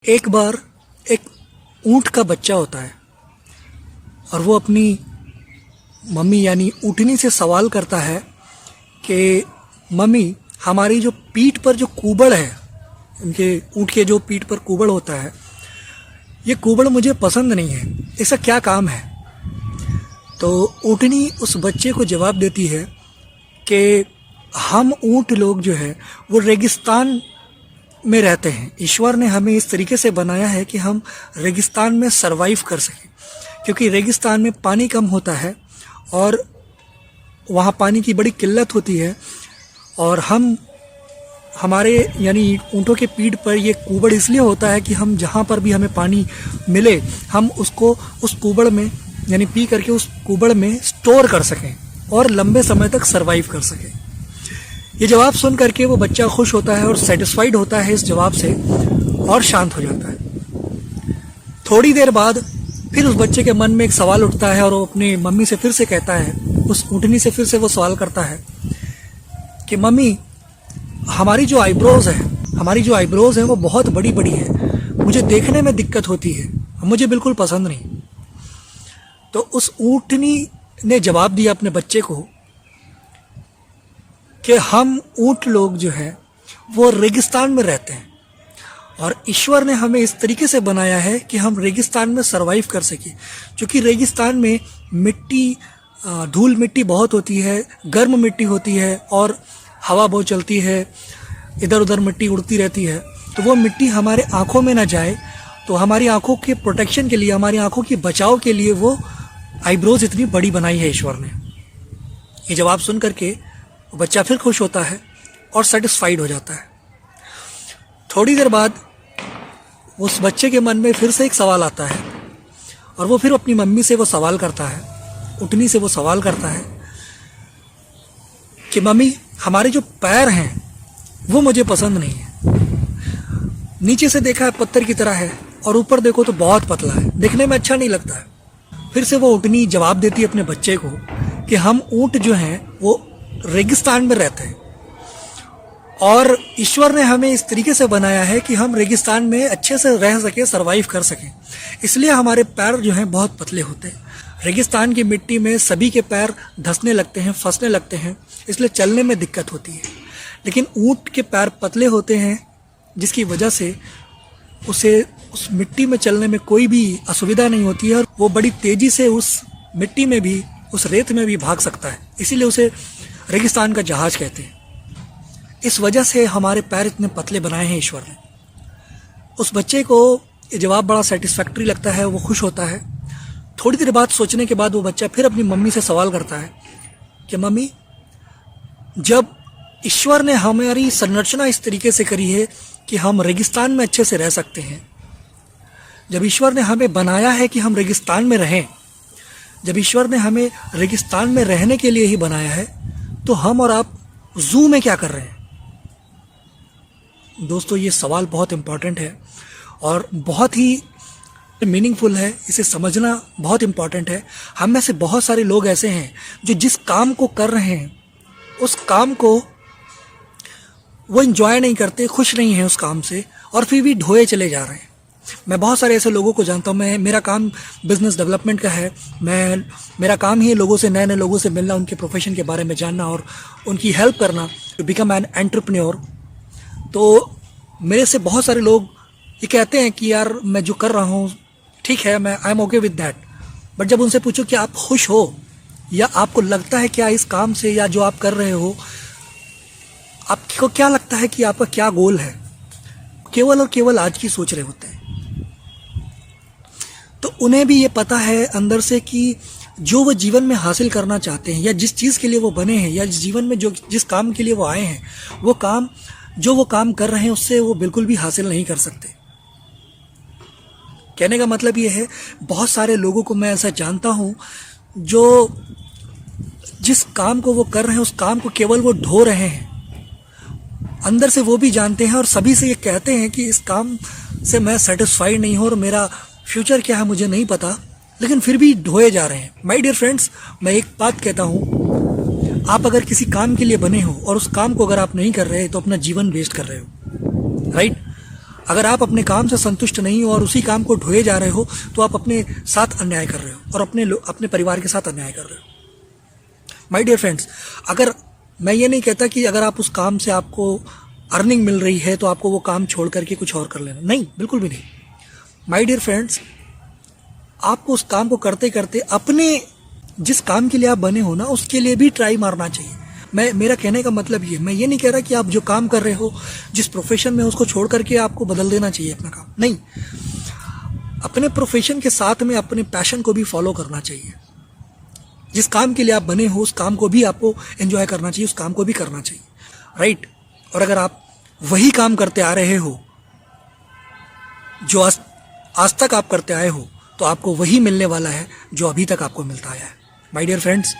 एक बार एक ऊंट का बच्चा होता है और वो अपनी मम्मी यानी ऊँटनी से सवाल करता है कि मम्मी, हमारी जो पीठ पर जो कुबड़ है, उनके ऊँट के जो पीठ पर कुबड़ होता है, ये कुबड़ मुझे पसंद नहीं है, ऐसा क्या काम है। तो ऊँटनी उस बच्चे को जवाब देती है कि हम ऊँट लोग जो है वो रेगिस्तान में रहते हैं। ईश्वर ने हमें इस तरीके से बनाया है कि हम रेगिस्तान में सरवाइव कर सकें, क्योंकि रेगिस्तान में पानी कम होता है और वहाँ पानी की बड़ी किल्लत होती है। और हमारे यानी ऊँटों के पीठ पर ये कुबड़ इसलिए होता है कि हम जहाँ पर भी हमें पानी मिले हम उसको उस कुबड़ में यानी पी करके उस कुबड़ में स्टोर कर सकें और लंबे समय तक सरवाइव कर सकें। ये जवाब सुन करके वो बच्चा खुश होता है और सेटिस्फाइड होता है इस जवाब से और शांत हो जाता है। थोड़ी देर बाद फिर उस बच्चे के मन में एक सवाल उठता है और वो अपनी मम्मी से फिर से कहता है, उस ऊँटनी से फिर से वो सवाल करता है कि मम्मी, हमारी जो आईब्रोज है वो बहुत बड़ी बड़ी है, मुझे देखने में दिक्कत होती है, मुझे बिल्कुल पसंद नहीं। तो उस ऊँटनी ने जवाब दिया अपने बच्चे को कि हम ऊँट लोग जो है वो रेगिस्तान में रहते हैं और ईश्वर ने हमें इस तरीके से बनाया है कि हम रेगिस्तान में सरवाइव कर सकें। क्योंकि रेगिस्तान में मिट्टी, धूल मिट्टी बहुत होती है, गर्म मिट्टी होती है और हवा बहुत चलती है, इधर उधर मिट्टी उड़ती रहती है। तो वो मिट्टी हमारे आँखों में ना जाए, तो हमारी आँखों के प्रोटेक्शन के लिए, हमारी आँखों के बचाव के लिए वो आईब्रोज इतनी बड़ी बनाई है ईश्वर ने। ये जवाब सुन करके बच्चा फिर खुश होता है और सेटिस्फाइड हो जाता है। थोड़ी देर बाद उस बच्चे के मन में फिर से एक सवाल आता है और वो फिर अपनी मम्मी से वो सवाल करता है, ऊँटनी से वो सवाल करता है कि मम्मी, हमारे जो पैर हैं वो मुझे पसंद नहीं है। नीचे से देखा है पत्थर की तरह है और ऊपर देखो तो बहुत पतला है, देखने में अच्छा नहीं लगता है। फिर से वो ऊँटनी जवाब देती है अपने बच्चे को कि हम ऊँट जो हैं वो रेगिस्तान में रहते हैं और ईश्वर ने हमें इस तरीके से बनाया है कि हम रेगिस्तान में अच्छे से रह सके, सरवाइव कर सकें। इसलिए हमारे पैर जो हैं बहुत पतले होते हैं। रेगिस्तान की मिट्टी में सभी के पैर धंसने लगते हैं, फंसने लगते हैं, इसलिए चलने में दिक्कत होती है। लेकिन ऊँट के पैर पतले होते हैं जिसकी वजह से उसे उस मिट्टी में चलने में कोई भी असुविधा नहीं होती है और वो बड़ी तेज़ी से उस मिट्टी में भी, उस रेत में भी भाग सकता है। इसीलिए उसे रेगिस्तान का जहाज कहते हैं। इस वजह से हमारे पैर इतने पतले बनाए हैं ईश्वर ने। उस बच्चे को ये जवाब बड़ा सेटिस्फैक्ट्री लगता है, वो खुश होता है। थोड़ी देर बाद सोचने के बाद वो बच्चा फिर अपनी मम्मी से सवाल करता है कि मम्मी, जब ईश्वर ने हमारी संरचना इस तरीके से करी है कि हम रेगिस्तान में अच्छे से रह सकते हैं, जब ईश्वर ने हमें बनाया है कि हम रेगिस्तान में रहें, जब ईश्वर ने हमें रेगिस्तान में रहने के लिए ही बनाया है, तो हम और आप जू में क्या कर रहे हैं। दोस्तों, ये सवाल बहुत इम्पॉर्टेंट है और बहुत ही मीनिंगफुल है, इसे समझना बहुत इम्पॉर्टेंट है। हम में से बहुत सारे लोग ऐसे हैं जो जिस काम को कर रहे हैं उस काम को वो एंजॉय नहीं करते, खुश नहीं हैं उस काम से और फिर भी ढोए चले जा रहे हैं। मैं बहुत सारे ऐसे लोगों को जानता हूँ। मेरा काम बिजनेस डेवलपमेंट का है। मेरा काम ही है लोगों से, नए नए लोगों से मिलना, उनके प्रोफेशन के बारे में जानना और उनकी हेल्प करना, टू बिकम एन एंटरप्रेन्योर। तो मेरे से बहुत सारे लोग ये कहते हैं कि यार मैं जो कर रहा हूँ ठीक है, मैं I am okay with that. But जब उनसे पूछो कि आप खुश हो या आपको लगता है क्या इस काम से या जो आप कर रहे हो, आपको क्या लगता है कि आपका क्या गोल है, केवल और केवल आज की सोच रहे होते हैं। तो उन्हें भी ये पता है अंदर से कि जो वो जीवन में हासिल करना चाहते हैं या जिस चीज़ के लिए वो बने हैं या जीवन में जिस काम के लिए वो आए हैं, वो काम कर रहे हैं उससे वो बिल्कुल भी हासिल नहीं कर सकते। कहने का मतलब ये है, बहुत सारे लोगों को मैं ऐसा जानता हूँ जो जिस काम को वो कर रहे हैं उस काम को केवल वो ढो रहे हैं, अंदर से वो भी जानते हैं और सभी से ये कहते हैं कि इस काम से मैं सेटिस्फाइड नहीं हूँ और मेरा फ्यूचर क्या है मुझे नहीं पता, लेकिन फिर भी ढोए जा रहे हैं। माय डियर फ्रेंड्स, मैं एक बात कहता हूँ, आप अगर किसी काम के लिए बने हो और उस काम को अगर आप नहीं कर रहे तो अपना जीवन वेस्ट कर रहे हो, राइट। अगर आप अपने काम से संतुष्ट नहीं हो और उसी काम को ढोए जा रहे हो तो आप अपने साथ अन्याय कर रहे हो और अपने परिवार के साथ अन्याय कर रहे हो। माय डियर फ्रेंड्स, अगर मैं ये नहीं कहता कि अगर आप उस काम से आपको अर्निंग मिल रही है तो आपको वो काम छोड़ करके कुछ और कर लेना, नहीं, बिल्कुल भी नहीं। माय डियर फ्रेंड्स, आपको उस काम को करते करते अपने जिस काम के लिए आप बने हो ना उसके लिए भी ट्राई मारना चाहिए। मेरा कहने का मतलब ये, मैं ये नहीं कह रहा कि आप जो काम कर रहे हो, जिस प्रोफेशन में उसको छोड़ करके आपको बदल देना चाहिए अपना काम, नहीं। अपने प्रोफेशन के साथ में अपने पैशन को भी फॉलो करना चाहिए। जिस काम के लिए आप बने हो उस काम को भी आपको एंजॉय करना चाहिए, उस काम को भी करना चाहिए, राइट। और अगर आप वही काम करते आ रहे हो जो आज तक आप करते आए हो तो आपको वही मिलने वाला है जो अभी तक आपको मिलता आया है। माय डियर फ्रेंड्स,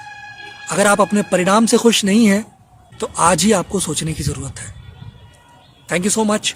अगर आप अपने परिणाम से खुश नहीं हैं तो आज ही आपको सोचने की ज़रूरत है। Thank you so much.